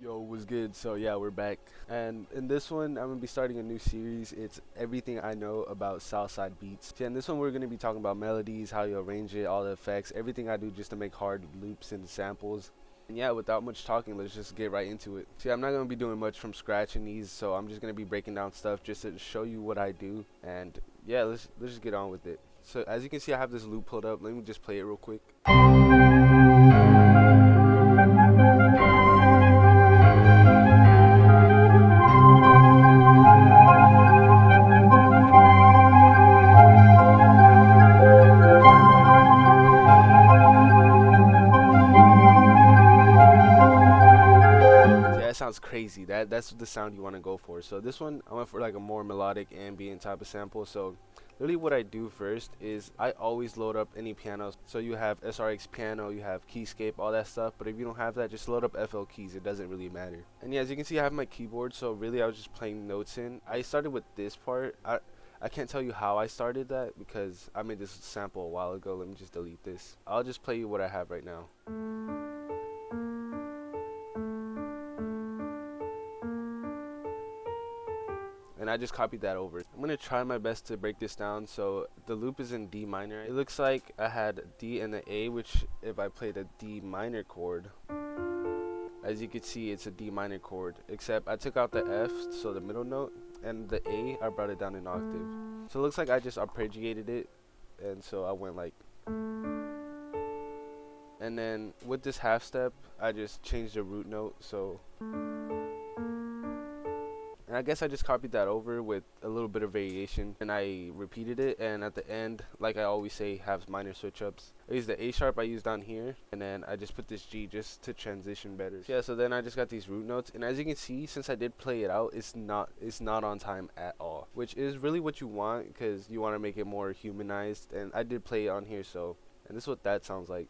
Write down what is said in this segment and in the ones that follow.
Yo, what's good? So yeah, we're back, and in this one I'm gonna be starting a new series. It's everything I know about Southside beats. Yeah, in this one we're gonna be talking about melodies, how you arrange it, all the effects, everything I do just to make hard loops and samples. And yeah, without much talking, let's just get right into it. See, I'm not gonna be doing much from scratch in these, so I'm just gonna be breaking down stuff just to show you what I do. And yeah, let's just get on with it. So as you can see, I have this loop pulled up. Let me just play it real quick. Yeah, that sounds crazy. That's the sound you want to go for. So this one, I went for like a more melodic ambient type of sample. So really what I do first is I always load up any pianos. So you have SRX piano, you have keyscape, all that stuff. But if you don't have that, just load up FL keys. It doesn't really matter. And yeah, as you can see, I have my keyboard. So really I was just playing notes in. I started with this part. I can't tell you how I started that because I made this sample a while ago. Let me just delete this. I'll just play you what I have right now. And I just copied that over. I'm gonna try my best to break this down. So the loop is in D minor. It looks like I had D and the A, which if I played a D minor chord, as you can see, it's a D minor chord, except I took out the F, so the middle note, and the A, I brought it down an octave. So it looks like I just arpeggiated it, and so I went like, and then with this half step, I just changed the root note, so. And I guess I just copied that over with a little bit of variation and I repeated it, and at the end, like I always say, have minor switch ups. I used the A sharp I used down here, and then I just put this G just to transition better. Yeah, so then I just got these root notes, and as you can see, since I did play it out, it's not on time at all, which is really what you want because you want to make it more humanized, and I did play it on here, so, and this is what that sounds like.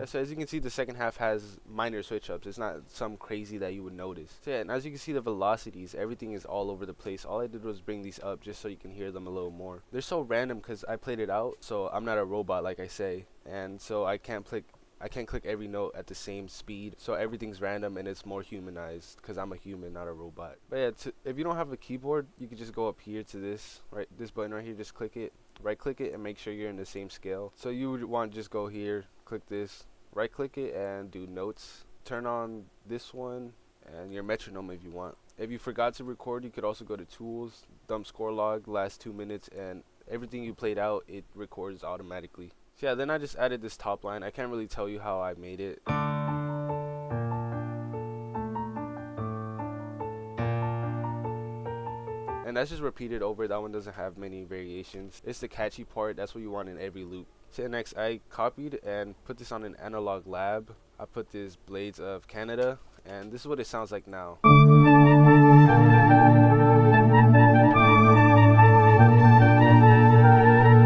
So as you can see, the second half has minor switch ups. It's not some crazy that you would notice. So yeah, and as you can see, the velocities, everything is all over the place. All I did was bring these up just so you can hear them a little more. They're so random because I played it out, so I'm not a robot like I say, and so I can't click every note at the same speed, so everything's random and it's more humanized because I'm a human, not a robot. But yeah, if you don't have a keyboard, you can just go up here to this button right here, just click it, right click it, and make sure you're in the same scale. So you would want to just go here, click this, right click it, and do notes. Turn on this one and your metronome if you want. If you forgot to record, you could also go to tools, dump score log, last 2 minutes, and everything you played out, it records automatically. So yeah, then I just added this top line. I can't really tell you how I made it. And that's just repeated over. That one doesn't have many variations. It's the catchy part. That's what you want in every loop. So next, I copied and put this on an analog lab. I put this Blades of Canada, and this is what it sounds like now.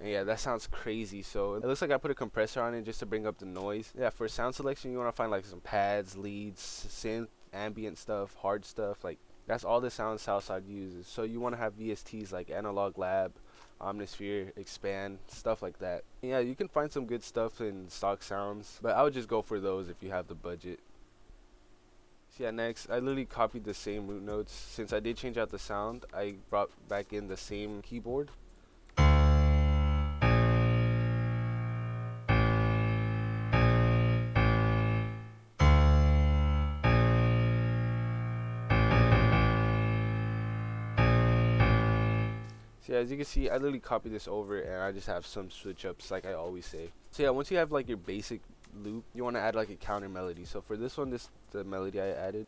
Yeah, that sounds crazy. So it looks like I put a compressor on it just to bring up the noise. Yeah, for sound selection, you want to find like some pads, leads, synth, ambient stuff, hard stuff. Like that's all the sound Southside uses. So you want to have VSTs like Analog Lab, Omnisphere, Expand, stuff like that. Yeah, you can find some good stuff in stock sounds, but I would just go for those if you have the budget. So yeah, next, I literally copied the same root notes. Since I did change out the sound, I brought back in the same keyboard. So yeah, as you can see, I literally copied this over and I just have some switch ups like I always say. So yeah, once you have like your basic loop, you want to add like a counter melody. So for this one, the melody I added.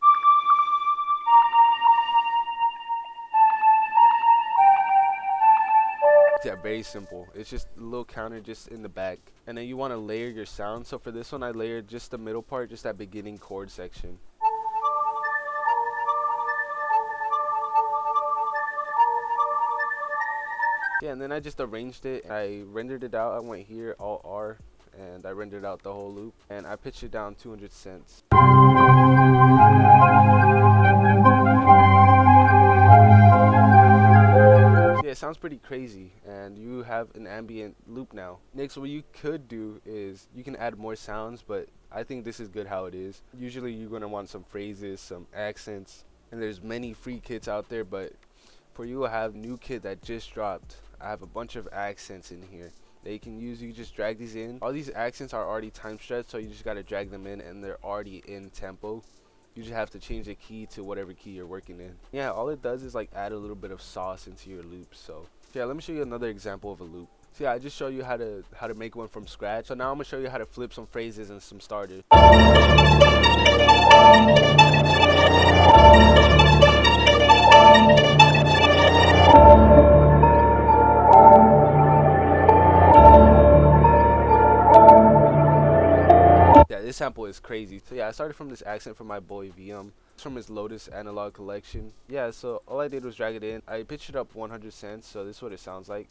Yeah, very simple. It's just a little counter just in the back. And then you want to layer your sound. So for this one, I layered just the middle part, just that beginning chord section. Yeah, and then I just arranged it. I rendered it out. I went here, Alt R, and I rendered out the whole loop. And I pitched it down 200 cents. sounds pretty crazy, and you have an ambient loop now. Next, what you could do is you can add more sounds, but I think this is good how it is. Usually you're going to want some phrases, some accents, and there's many free kits out there, but for you, I have new kit that just dropped. I have a bunch of accents in here that you can use. You just drag these in. All these accents are already time stretched, so you just got to drag them in, and they're already in tempo. You just have to change the key to whatever key you're working in. Yeah, all it does is like add a little bit of sauce into your loop. So yeah, let me show you another example of a loop. So yeah, I just show you how to make one from scratch. So now I'm gonna show you how to flip some phrases and some starters. Yeah, this sample is crazy. So yeah, I started from this accent from my boy VM. It's from his Melodies analog collection. Yeah, so all I did was drag it in. I pitched it up 100 cents, so this is what it sounds like.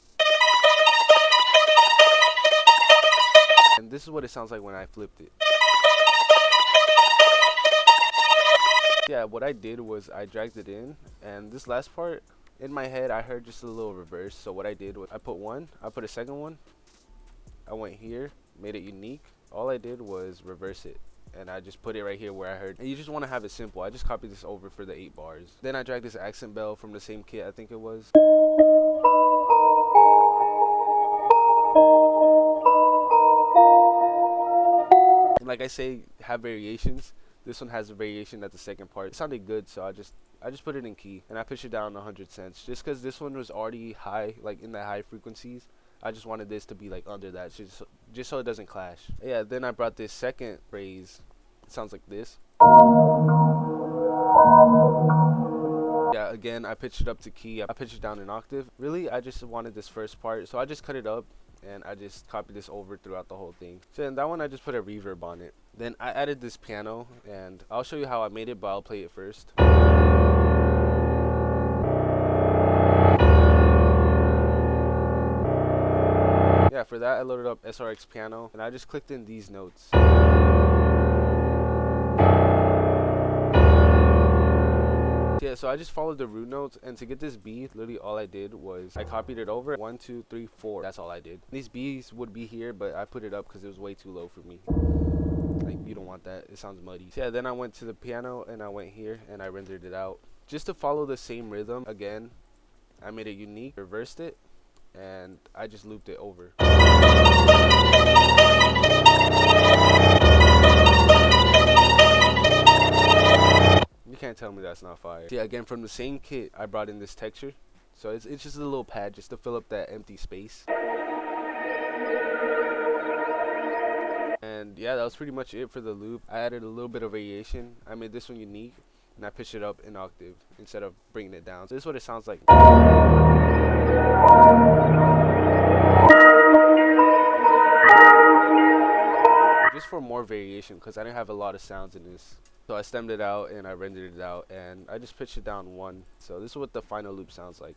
And this is what it sounds like when I flipped it. Yeah, what I did was I dragged it in, and this last part, in my head, I heard just a little reverse. So what I did was I put a second one, I went here, made it unique. All I did was reverse it, and I just put it right here where I heard. And you just want to have it simple. I just copied this over for the 8 bars. Then I dragged this accent bell from the same kit, I think it was. And like I say, have variations. This one has a variation at the second part. It sounded good, so I just put it in key, and I pitched it down 100 cents. Just because this one was already high, like in the high frequencies, I just wanted this to be like under that, just so it doesn't clash. Yeah, then I brought this second phrase. It sounds like this. Yeah, again, I pitched it up to key. I pitched it down an octave. Really, I just wanted this first part, so I just cut it up, and I just copied this over throughout the whole thing. So in that one, I just put a reverb on it. Then I added this piano, and I'll show you how I made it, but I'll play it first. Yeah, for that I loaded up SRX piano, and I just clicked in these notes. Yeah, so I just followed the root notes, and to get this B, literally all I did was I copied it over. 1, 2, 3, 4. That's all I did. These B's would be here, but I put it up because it was way too low for me. Like, you don't want that. It sounds muddy. So yeah, then I went to the piano, and I went here, and I rendered it out. Just to follow the same rhythm, again, I made it unique, reversed it, and I just looped it over. You can't tell me that's not fire. Yeah, again, from the same kit, I brought in this texture. So it's just a little pad just to fill up that empty space. And yeah, that was pretty much it for the loop. I added a little bit of variation. I made this one unique, and I pitched it up an octave instead of bringing it down. So this is what it sounds like. Just for more variation, because I didn't have a lot of sounds in this. So I stemmed it out, and I rendered it out, and I just pitched it down 1. So this is what the final loop sounds like.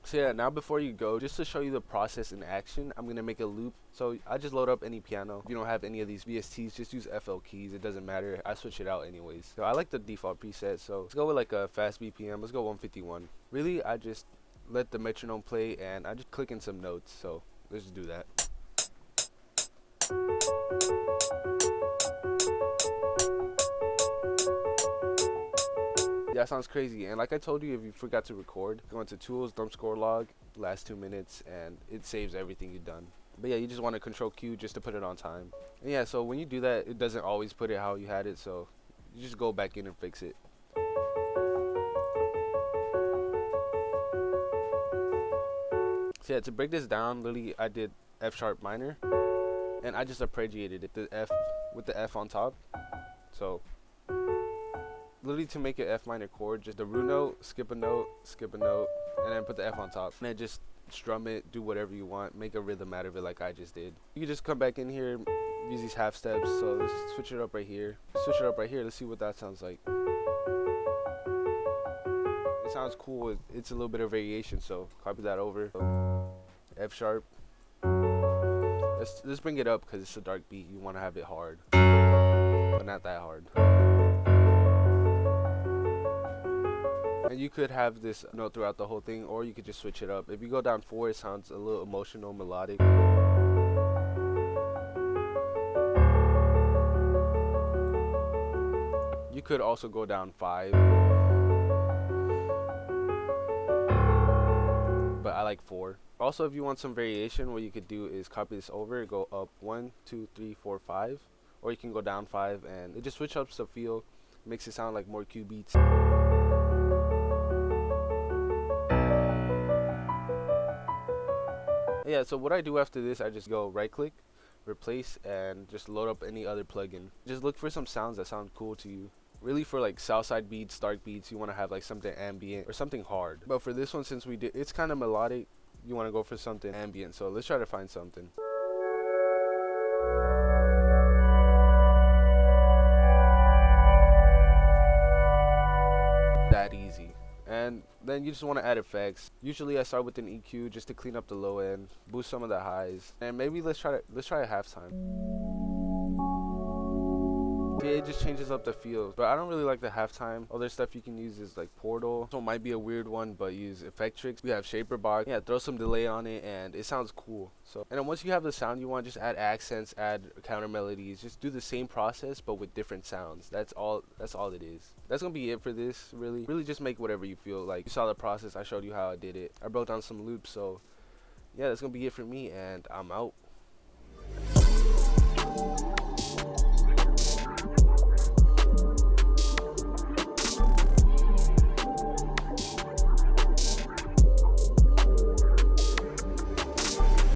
So yeah, now before you go, just to show you the process in action, I'm going to make a loop. So I just load up any piano. If you don't have any of these VSTs, just use FL keys. It doesn't matter. I switch it out anyways. So I like the default preset. So let's go with like a fast BPM. Let's go 151. Really, I just let the metronome play, and I just click in some notes. So let's just do that. Yeah, that sounds crazy. And like I told you, if you forgot to record, go into tools, dump score log, last 2 minutes, and it saves everything you've done. But yeah, you just want to control Q just to put it on time. And yeah, so when you do that, it doesn't always put it how you had it, so you just go back in and fix it. So yeah, to break this down, literally I did F sharp minor, and I just arpeggiated it, the F with the F on top. So literally to make an F minor chord, just the root note, skip a note, and then put the F on top. And then just strum it, do whatever you want, make a rhythm out of it like I just did. You can just come back in here, use these half steps. So let's switch it up right here. Let's see what that sounds like. It sounds cool. It's a little bit of variation, so copy that over. F sharp. Let's bring it up because it's a dark beat. You want to have it hard, but not that hard. And you could have this note throughout the whole thing, or you could just switch it up. If you go down 4, it sounds a little emotional, melodic. You could also go down 5, but I like 4. Also, if you want some variation, what you could do is copy this over, go up 1, 2, 3, 4, 5, or you can go down 5, and it just switch up the feel, makes it sound like more Q beats. Yeah, so what I do after this, I just go right click, replace, and just load up any other plugin. Just look for some sounds that sound cool to you. Really, for like Southside beats, dark beats, you want to have like something ambient or something hard. But for this one, since it's kind of melodic, you want to go for something ambient. So let's try to find something. That easy. And then you just want to add effects. Usually I start with an EQ just to clean up the low end, boost some of the highs, and maybe let's try a halftime. Yeah, it just changes up the feel, but I don't really like the halftime. Other stuff you can use is like Portal. So it might be a weird one, but use Effectrix. We have Shaper Box. Yeah, throw some delay on it, and it sounds cool. So, and then once you have the sound you want, just add accents, add counter melodies. Just do the same process, but with different sounds. That's all it is. That's gonna be it for this. Really, just make whatever you feel like. You saw the process. I showed you how I did it. I broke down some loops. So, yeah, that's gonna be it for me, and I'm out.